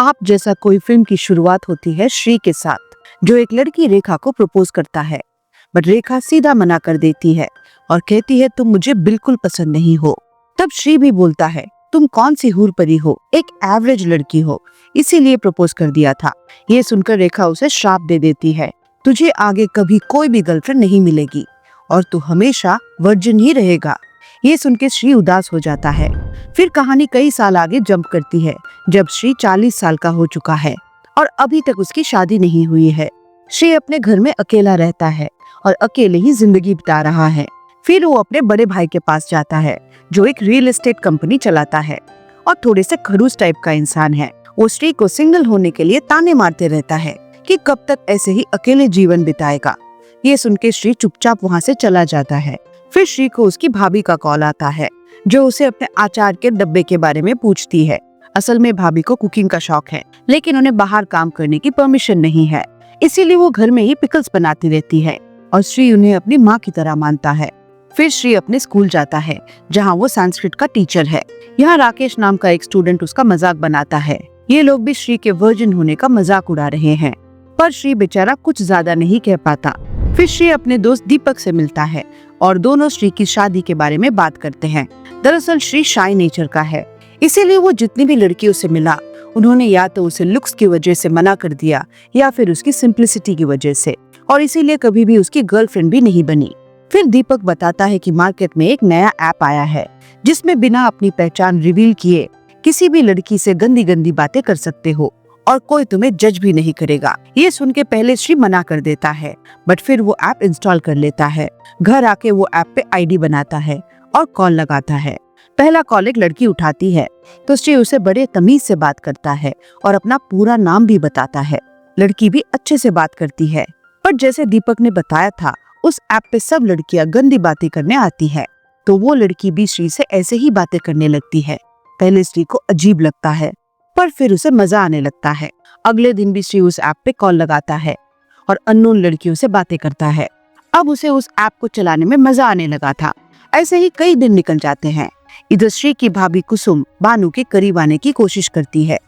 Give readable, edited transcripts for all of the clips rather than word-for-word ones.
आप जैसा कोई फिल्म की शुरुआत होती है श्री के साथ, जो एक लड़की रेखा को प्रपोज करता है, बट रेखा सीधा मना कर देती है और कहती है तुम मुझे बिल्कुल पसंद नहीं हो। तब श्री भी बोलता है तुम कौन सी हूर परी हो, एक एवरेज लड़की हो, इसीलिए प्रपोज कर दिया था। ये सुनकर रेखा उसे श्राप दे देती है, तुझे आगे कभी कोई भी गर्लफ्रेंड नहीं मिलेगी और तू हमेशा वर्जिन ही रहेगा। ये सुन के श्री उदास हो जाता है। फिर कहानी कई साल आगे जंप करती है, जब श्री 40 साल का हो चुका है और अभी तक उसकी शादी नहीं हुई है। श्री अपने घर में अकेला रहता है और अकेले ही जिंदगी बिता रहा है। फिर वो अपने बड़े भाई के पास जाता है, जो एक रियल एस्टेट कंपनी चलाता है और थोड़े से खड़ूस टाइप का इंसान है। वो श्री को सिंगल होने के लिए ताने मारते रहता है कि कब तक ऐसे ही अकेले जीवन बिताएगा। ये सुन के श्री चुपचाप वहाँ से चला जाता है। फिर श्री को उसकी भाभी का कॉल आता है, जो उसे अपने अचार के डब्बे के बारे में पूछती है। असल में भाभी को कुकिंग का शौक है, लेकिन उन्हें बाहर काम करने की परमिशन नहीं है, इसीलिए वो घर में ही पिकल्स बनाती रहती है और श्री उन्हें अपनी माँ की तरह मानता है। फिर श्री अपने स्कूल जाता है, जहाँ वो संस्कृत का टीचर है। यहाँ राकेश नाम का एक स्टूडेंट उसका मजाक बनाता है। ये लोग भी श्री के वर्जिन होने का मजाक उड़ा रहे हैं, पर श्री बेचारा कुछ ज्यादा नहीं कह पाता। फिर श्री अपने दोस्त दीपक से मिलता है और दोनों श्री की शादी के बारे में बात करते हैं। दरअसल श्री शाय नेचर का है, इसीलिए वो जितनी भी लड़कियों से मिला, उन्होंने या तो उसे लुक्स की वजह से मना कर दिया या फिर उसकी सिंप्लिसिटी की वजह से, और इसीलिए कभी भी उसकी गर्लफ्रेंड भी नहीं बनी। फिर दीपक बताता है कि मार्केट में एक नया ऐप आया है, जिसमें बिना अपनी पहचान रिवील किए किसी भी लड़की से गंदी गंदी बातें कर सकते हो और कोई तुम्हें जज भी नहीं करेगा। ये सुन के पहले श्री मना कर देता है, बट फिर वो ऐप इंस्टॉल कर लेता है। घर आके वो ऐप पे आईडी बनाता है और कॉल लगाता है। पहला कॉल एक लड़की उठाती है, तो श्री उसे बड़े तमीज से बात करता है और अपना पूरा नाम भी बताता है। लड़की भी अच्छे से बात करती है, पर जैसे दीपक ने बताया था, उस ऐप पे सब लड़कियां गंदी बातें करने आती है, तो वो लड़की भी श्री से ऐसे ही बातें करने लगती है। पहले श्री को अजीब लगता है, पर फिर उसे मजा आने लगता है। अगले दिन भी श्री उस ऐप पे कॉल लगाता है और अननोन लड़कियों से बातें करता है। अब उसे उस ऐप को चलाने में मजा आने लगा था। ऐसे ही कई दिन निकल जाते हैं। इधर श्री की भाभी कुसुम बानू के करीब आने की कोशिश करती है।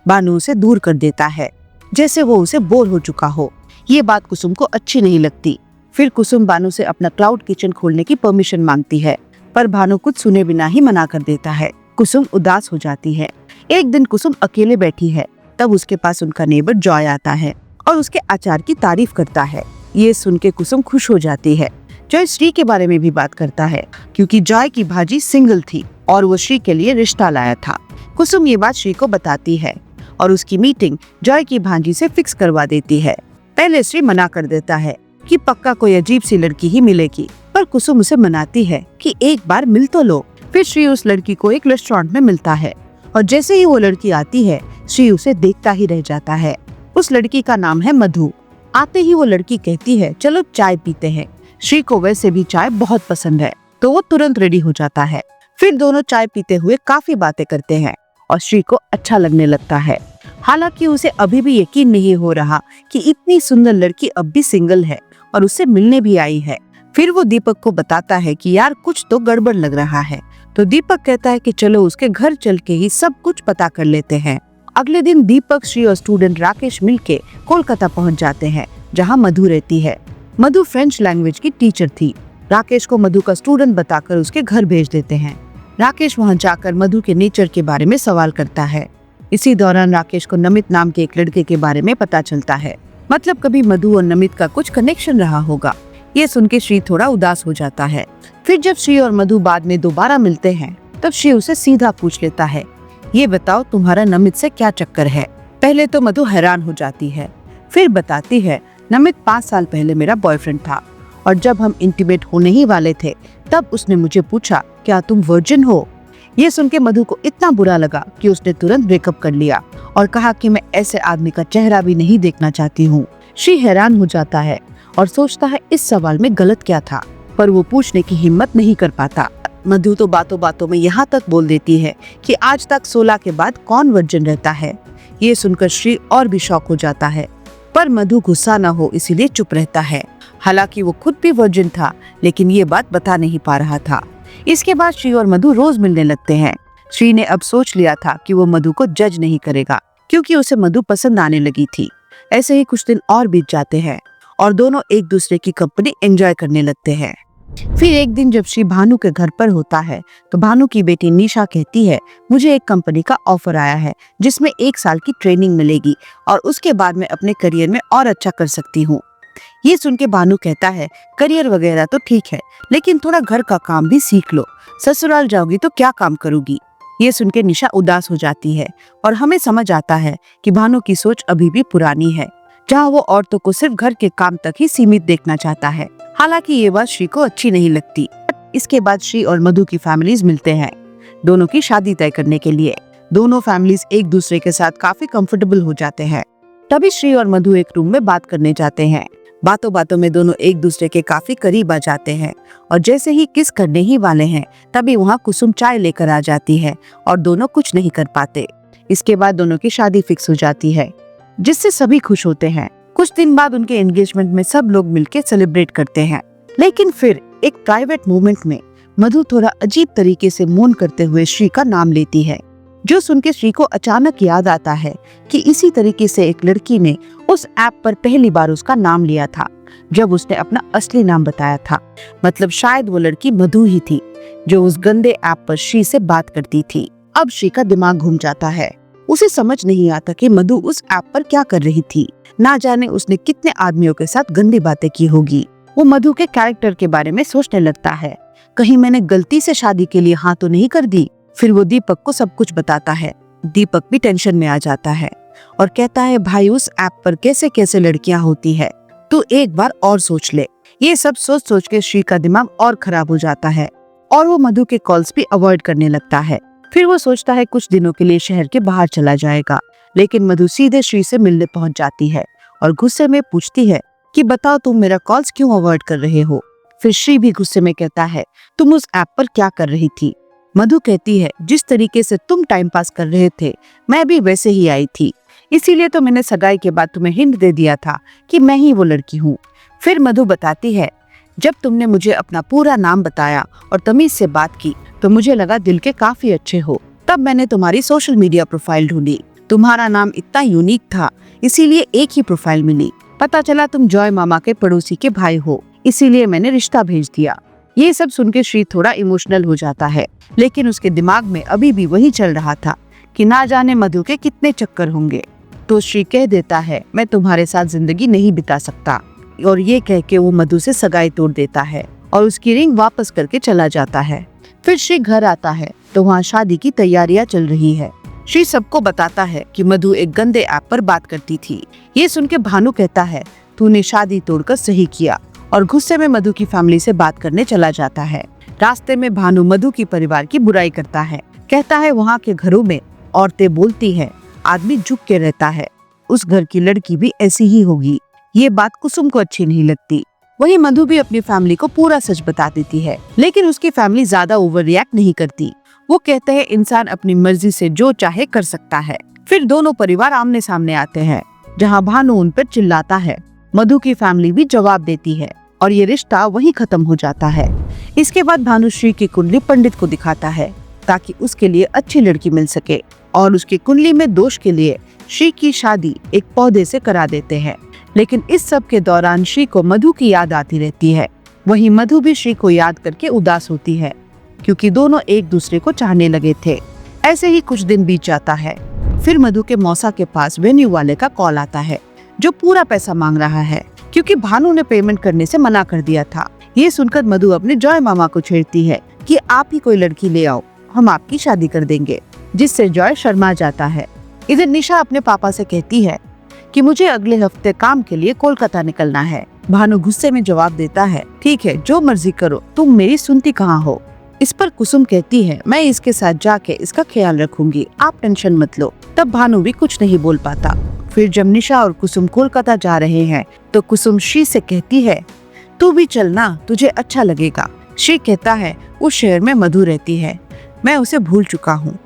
बानू उसे दूर कर देता है, जैसे वो उसे बोर हो चुका हो। ये बात कुसुम को अच्छी नहीं लगती। फिर कुसुम बानू से अपना क्लाउड किचन खोलने की परमिशन मांगती है, पर बानू कुछ सुने बिना ही मना कर देता है। कुसुम उदास हो जाती है। एक दिन कुसुम अकेले बैठी है, तब उसके पास उनका नेबर जॉय आता है और उसके अचार की तारीफ करता है। ये सुन के कुसुम खुश हो जाती है। जॉय श्री के बारे में भी बात करता है, क्योंकि जॉय की भाजी सिंगल थी और वो श्री के लिए रिश्ता लाया था। कुसुम ये बात श्री को बताती है और उसकी मीटिंग जॉय की भांजी से फिक्स करवा देती है। पहले श्री मना कर देता है कि पक्का कोई अजीब सी लड़की ही मिलेगी, पर कुसुम उसे मनाती है कि एक बार मिल तो लो। फिर श्री उस लड़की को एक रेस्टोरेंट में मिलता है और जैसे ही वो लड़की आती है, श्री उसे देखता ही रह जाता है। उस लड़की का नाम है मधु। आते ही वो लड़की कहती है चलो चाय पीते हैं। श्री को वैसे भी चाय बहुत पसंद है, तो वो तुरंत रेडी हो जाता है। फिर दोनों चाय पीते हुए काफी बातें करते हैं और श्री को अच्छा लगने लगता है। हालांकि उसे अभी भी यकीन नहीं हो रहा कि इतनी सुंदर लड़की अब भी सिंगल है और उससे मिलने भी आई है। फिर वो दीपक को बताता है कि यार कुछ तो गड़बड़ लग रहा है, तो दीपक कहता है कि चलो उसके घर चल के ही सब कुछ पता कर लेते हैं। अगले दिन दीपक, श्री और स्टूडेंट राकेश मिलके कोलकाता पहुंच जाते हैं, जहां मधु रहती है। मधु फ्रेंच लैंग्वेज की टीचर थी। राकेश को मधु का स्टूडेंट बताकर उसके घर भेज देते हैं। राकेश वहां जाकर मधु के नेचर के बारे में सवाल करता है। इसी दौरान राकेश को नमित नाम के एक लड़के के बारे में पता चलता है, मतलब कभी मधु और नमित का कुछ कनेक्शन रहा होगा। ये सुन के श्री थोड़ा उदास हो जाता है। फिर जब श्री और मधु बाद में दोबारा मिलते हैं, तब श्री उसे सीधा पूछ लेता है, ये बताओ तुम्हारा नमित से क्या चक्कर है। पहले तो मधु हैरान हो जाती है, फिर बताती है नमित 5 साल पहले मेरा बॉयफ्रेंड था और जब हम इंटीमेट होने ही वाले थे, तब उसने मुझे पूछा क्या तुम वर्जिन हो। ये सुन के मधु को इतना बुरा लगा कि उसने तुरंत ब्रेकअप कर लिया और कहा कि मैं ऐसे आदमी का चेहरा भी नहीं देखना चाहती हूँ। श्री हैरान हो जाता है और सोचता है इस सवाल में गलत क्या था, पर वो पूछने की हिम्मत नहीं कर पाता। मधु तो बातों बातों में यहाँ तक बोल देती है कि आज तक 16 के बाद कौन वर्जिन रहता है। ये सुनकर श्री और भी शॉक हो जाता है, पर मधु गुस्सा न हो इसीलिए चुप रहता है। हालांकि वो खुद भी वर्जिन था, लेकिन ये बात बता नहीं पा रहा था। इसके बाद श्री और मधु रोज मिलने लगते हैं। श्री ने अब सोच लिया था कि वो मधु को जज नहीं करेगा, क्योंकि उसे मधु पसंद आने लगी थी। ऐसे ही कुछ दिन और बीत जाते हैं और दोनों एक दूसरे की कंपनी एंजॉय करने लगते हैं। फिर एक दिन जब श्री भानु के घर पर होता है तो भानु की बेटी निशा कहती है, मुझे एक कंपनी का ऑफर आया है जिसमें 1 साल की ट्रेनिंग मिलेगी और उसके बाद मैं अपने करियर में और अच्छा कर सकती हूँ। ये सुन के भानु कहता है, करियर वगैरह तो ठीक है, लेकिन थोड़ा घर का काम भी सीख लो, ससुराल जाओगी तो क्या काम करोगी। ये सुन के निशा उदास हो जाती है और हमें समझ आता है कि भानु की सोच अभी भी पुरानी है, जहाँ वो औरतों को सिर्फ घर के काम तक ही सीमित देखना चाहता है। हालांकि ये बात श्री को अच्छी नहीं लगती। इसके बाद श्री और मधु की फैमिलीज मिलते हैं दोनों की शादी तय करने के लिए। दोनों फैमिलीज एक दूसरे के साथ काफी कंफर्टेबल हो जाते हैं। तभी श्री और मधु एक रूम में बात करने जाते हैं। बातों बातों में दोनों एक दूसरे के काफी करीब आ जाते हैं और जैसे ही किस करने ही वाले हैं तभी वहाँ कुसुम चाय लेकर आ जाती है और दोनों कुछ नहीं कर पाते। इसके बाद दोनों की शादी फिक्स हो जाती है, जिससे सभी खुश होते हैं। कुछ दिन बाद उनके एंगेजमेंट में सब लोग मिलकर सेलिब्रेट करते हैं। लेकिन फिर एक प्राइवेट मोमेंट में मधु थोड़ा अजीब तरीके से मौन करते हुए श्री का नाम लेती है, जो सुन के श्री को अचानक याद आता है कि इसी तरीके से एक लड़की ने उस ऐप पर पहली बार उसका नाम लिया था जब उसने अपना असली नाम बताया था। मतलब शायद वो लड़की मधु ही थी जो उस गंदे ऐप पर श्री से बात करती थी। अब श्री का दिमाग घूम जाता है। उसे समझ नहीं आता कि मधु उस ऐप पर क्या कर रही थी। ना जाने उसने कितने आदमियों के साथ गंदी बातें की होगी। वो मधु के कैरेक्टर के बारे में सोचने लगता है, कहीं मैंने गलती से शादी के लिए हाँ तो नहीं कर दी। फिर वो दीपक को सब कुछ बताता है। दीपक भी टेंशन में आ जाता है और कहता है, भाई उस ऐप पर कैसे कैसे लड़कियां होती है, तू एक बार और सोच ले। ये सब सोच सोच के श्री का दिमाग और खराब हो जाता है और वो मधु के कॉल्स भी अवॉइड करने लगता है। फिर वो सोचता है कुछ दिनों के लिए शहर के बाहर चला जाएगा, लेकिन मधु सीधे श्री से मिलने पहुंच जाती है और गुस्से में पूछती है कि बताओ तुम मेरा कॉल्स क्यों अवॉइड कर रहे हो। फिर श्री भी गुस्से में कहता है, तुम उस ऐप पर क्या कर रही थी। मधु कहती है, जिस तरीके से तुम टाइम पास कर रहे थे मैं भी वैसे ही आई थी, इसीलिए तो मैंने सगाई के बाद तुम्हें हिंट दे दिया था कि मैं ही वो लड़की हूँ। फिर मधु बताती है, जब तुमने मुझे अपना पूरा नाम बताया और तमीज से बात की तो मुझे लगा दिल के काफी अच्छे हो। तब मैंने तुम्हारी सोशल मीडिया प्रोफाइल ढूंढी, तुम्हारा नाम इतना यूनिक था इसीलिए एक ही प्रोफाइल मिली। पता चला तुम जॉय मामा के पड़ोसी के भाई हो, इसीलिए मैंने रिश्ता भेज दिया। ये सब सुन के श्री थोड़ा इमोशनल हो जाता है, लेकिन उसके दिमाग में अभी भी वही चल रहा था कि ना जाने मधु के कितने चक्कर होंगे। तो श्री कह देता है, मैं तुम्हारे साथ जिंदगी नहीं बिता सकता, और ये कह के वो मधु से सगाई तोड़ देता है और उसकी रिंग वापस करके चला जाता है। फिर श्री घर आता है तो वहाँ शादी की तैयारियां चल रही है। श्री सबको बताता है कि मधु एक गंदे ऐप पर बात करती थी। ये सुन के भानु कहता है, तूने शादी तोड़कर सही किया, और गुस्से में मधु की फैमिली से बात करने चला जाता है। रास्ते में भानु मधु की परिवार की बुराई करता है, कहता है वहाँ के घरों में औरतें बोलती है, आदमी झुक के रहता है, उस घर की लड़की भी ऐसी ही होगी। ये बात कुसुम को अच्छी नहीं लगती। वहीं मधु भी अपनी फैमिली को पूरा सच बता देती है, लेकिन उसकी फैमिली ज्यादा ओवर रिएक्ट नहीं करती। वो कहते हैं इंसान अपनी मर्जी से जो चाहे कर सकता है। फिर दोनों परिवार आमने सामने आते हैं, जहाँ भानु उन पर चिल्लाता है। मधु की फैमिली भी जवाब देती है और ये रिश्ता वहीं खत्म हो जाता है। इसके बाद भानु श्री की कुंडली पंडित को दिखाता है ताकि उसके लिए अच्छी लड़की मिल सके, और उसकी कुंडली में दोष के लिए श्री की शादी एक पौधे से करा देते हैं। लेकिन इस सब के दौरान श्री को मधु की याद आती रहती है। वहीं मधु भी श्री को याद करके उदास होती है, क्योंकि दोनों एक दूसरे को चाहने लगे थे। ऐसे ही कुछ दिन बीत जाता है। फिर मधु के मौसा के पास वेन्यू वाले का कॉल आता है, जो पूरा पैसा मांग रहा है, क्योंकि भानु ने पेमेंट करने से मना कर दिया था। ये सुनकर मधु अपने जॉय मामा को छेड़ती है कि आप ही कोई लड़की ले आओ, हम आपकी शादी कर देंगे, जिससे जॉय शर्मा जाता है। इधर निशा अपने पापा से कहती है कि मुझे अगले हफ्ते काम के लिए कोलकाता निकलना है। भानु गुस्से में जवाब देता है, ठीक है जो मर्जी करो, तुम मेरी सुनती कहाँ हो। इस पर कुसुम कहती है, मैं इसके साथ जाके इसका ख्याल रखूंगी, आप टेंशन मत लो। तब भानु भी कुछ नहीं बोल पाता। फिर जब निशा और कुसुम कोलकाता जा रहे हैं तो कुसुम श्री से कहती है, तू भी चलना, तुझे अच्छा लगेगा। श्री कहता है, उस शहर में मधु रहती है, मैं उसे भूल चुका हूँ,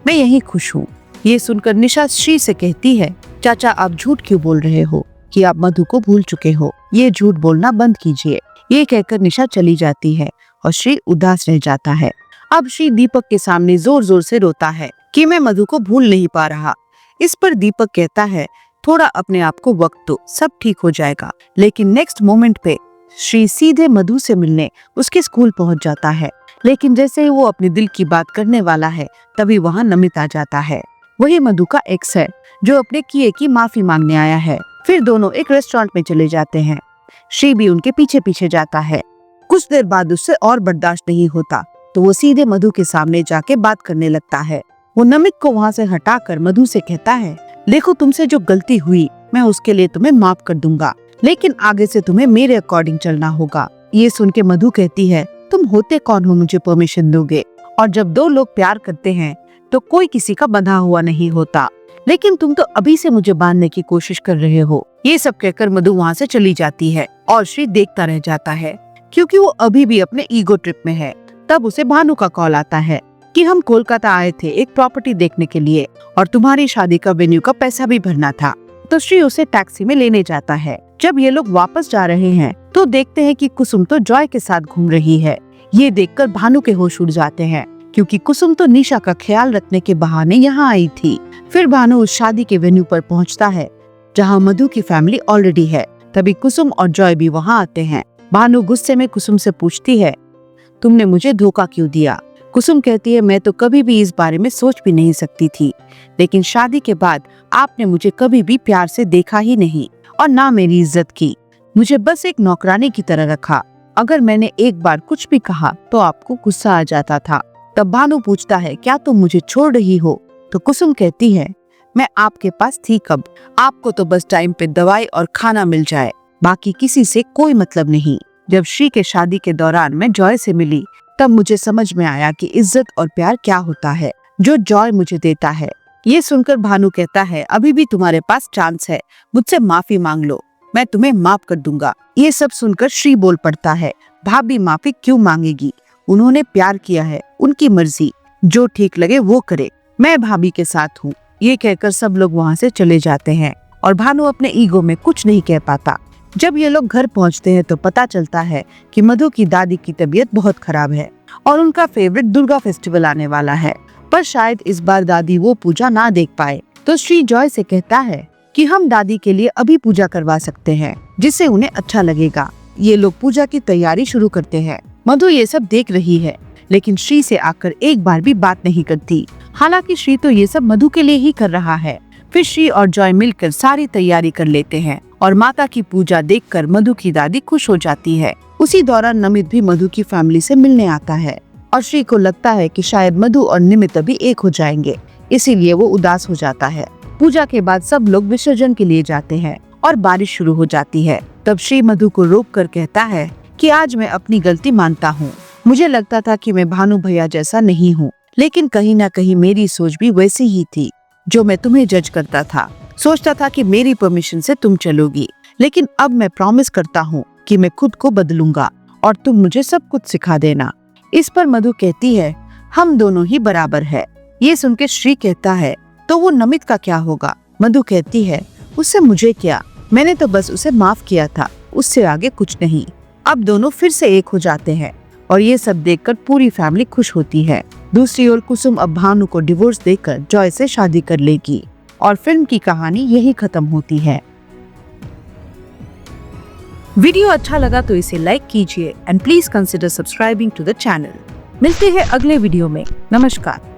मैं यहीं खुश हूँ। ये सुनकर निशा श्री से कहती है, चाचा आप झूठ क्यों बोल रहे हो कि आप मधु को भूल चुके हो, ये झूठ बोलना बंद कीजिए। ये कहकर निशा चली जाती है और श्री उदास रह जाता है। अब श्री दीपक के सामने जोर जोर से रोता है कि मैं मधु को भूल नहीं पा रहा, इस पर दीपक कहता है थोड़ा अपने आप को वक्त दो, सब ठीक हो जाएगा। लेकिन नेक्स्ट मोमेंट पे श्री सीधे मधु से मिलने उसके स्कूल पहुंच जाता है। लेकिन जैसे ही वो अपने दिल की बात करने वाला है तभी वहाँ नमित आ जाता है। वही मधु का एक्स है जो अपने किए की माफी मांगने आया है। फिर दोनों एक रेस्टोरेंट में चले जाते हैं। श्री भी उनके पीछे पीछे जाता है। कुछ देर बाद उससे और बर्दाश्त नहीं होता तो वो सीधे मधु के सामने जाके बात करने लगता है। वो नमित को वहाँ से हटाकर मधु से कहता है देखो तुमसे जो गलती हुई मैं उसके लिए तुम्हें माफ कर दूंगा, लेकिन आगे से तुम्हें मेरे अकॉर्डिंग चलना होगा। ये सुन के मधु कहती है तुम होते कौन हो मुझे परमिशन दोगे? और जब दो लोग प्यार करते हैं तो कोई किसी का बंधा हुआ नहीं होता, लेकिन तुम तो अभी से मुझे बांधने की कोशिश कर रहे हो। ये सब कहकर मधु वहाँ से चली जाती है और श्री देखता रह जाता है क्योंकि वो अभी भी अपने ईगो ट्रिप में है। तब उसे भानु का कॉल आता है कि हम कोलकाता आए थे एक प्रॉपर्टी देखने के लिए और तुम्हारी शादी का वेन्यू का पैसा भी भरना था। तो श्री उसे टैक्सी में लेने जाता है। जब ये लोग वापस जा रहे हैं तो देखते हैं कि कुसुम तो जॉय के साथ घूम रही है। ये देखकर भानु के होश उड़ जाते हैं क्योंकि कुसुम तो निशा का ख्याल रखने के बहाने यहाँ आई थी। फिर भानु उस शादी के वेन्यू पर पहुँचता है जहाँ मधु की फैमिली ऑलरेडी है। तभी कुसुम और जॉय भी वहाँ आते हैं। भानु गुस्से में कुसुम से पूछती है तुमने मुझे धोखा क्यों दिया? कुसुम कहती है मैं तो कभी भी इस बारे में सोच भी नहीं सकती थी, लेकिन शादी के बाद आपने मुझे कभी भी प्यार से देखा ही नहीं और ना मेरी इज्जत की। मुझे बस एक नौकरानी की तरह रखा। अगर मैंने एक बार कुछ भी कहा तो आपको गुस्सा आ जाता था। तब भानु पूछता है क्या तुम मुझे छोड़ रही हो? तो कुसुम कहती है मैं आपके पास थी कब? आपको तो बस टाइम पे दवाई और खाना मिल जाए, बाकी किसी से कोई मतलब नहीं। जब श्री के शादी के दौरान मैं जॉय से मिली तब मुझे समझ में आया कि इज्जत और प्यार क्या होता है जो जॉय मुझे देता है। ये सुनकर भानु कहता है अभी भी तुम्हारे पास चांस है, मुझसे माफी मांग लो, मैं तुम्हें माफ कर दूंगा। ये सब सुनकर श्री बोल पड़ता है भाभी माफी क्यों मांगेगी? उन्होंने प्यार किया है, उनकी मर्जी, जो ठीक लगे वो करे, मैं भाभी के साथ हूँ। ये कहकर सब लोग वहाँ से चले जाते हैं और भानु अपने ईगो में कुछ नहीं कह पाता। जब ये लोग घर पहुंचते हैं तो पता चलता है कि मधु की दादी की तबीयत बहुत खराब है और उनका फेवरेट दुर्गा फेस्टिवल आने वाला है, पर शायद इस बार दादी वो पूजा ना देख पाए। तो श्री जॉय से कहता है कि हम दादी के लिए अभी पूजा करवा सकते हैं जिससे उन्हें अच्छा लगेगा। ये लोग पूजा की तैयारी शुरू करते हैं। मधु ये सब देख रही है लेकिन श्री से आकर एक बार भी बात नहीं करती। हालांकि श्री तो ये सब मधु के लिए ही कर रहा है। फिर श्री और जॉय मिलकर सारी तैयारी कर लेते हैं और माता की पूजा देखकर मधु की दादी खुश हो जाती है। उसी दौरान नमित भी मधु की फैमिली से मिलने आता है और श्री को लगता है कि शायद मधु और निमित अभी एक हो जाएंगे, इसीलिए वो उदास हो जाता है। पूजा के बाद सब लोग विसर्जन के लिए जाते हैं और बारिश शुरू हो जाती है। तब श्री मधु को रोक कर कहता है कि आज मैं अपनी गलती मानता हूँ। मुझे लगता था कि मैं भानु भैया जैसा नहीं हूँ, लेकिन कहीं ना कहीं मेरी सोच भी वैसी ही थी जो मैं तुम्हें जज करता था। सोचता था कि मेरी परमिशन से तुम चलोगी, लेकिन अब मैं प्रॉमिस करता हूँ कि मैं खुद को बदलूंगा और तुम मुझे सब कुछ सिखा देना। इस पर मधु कहती है हम दोनों ही बराबर है। ये सुन के श्री कहता है तो वो नमित का क्या होगा? मधु कहती है उससे मुझे क्या, मैंने तो बस उसे माफ किया था, उससे आगे कुछ नहीं। अब दोनों फिर से एक हो जाते हैं और ये सब देखकर पूरी फैमिली खुश होती है। दूसरी ओर कुसुम अब भानु को डिवोर्स देकर जॉय से शादी कर लेगी और फिल्म की कहानी यही खत्म होती है। वीडियो अच्छा लगा तो इसे लाइक कीजिए and please consider subscribing to the channel. मिलते हैं अगले वीडियो में। नमस्कार।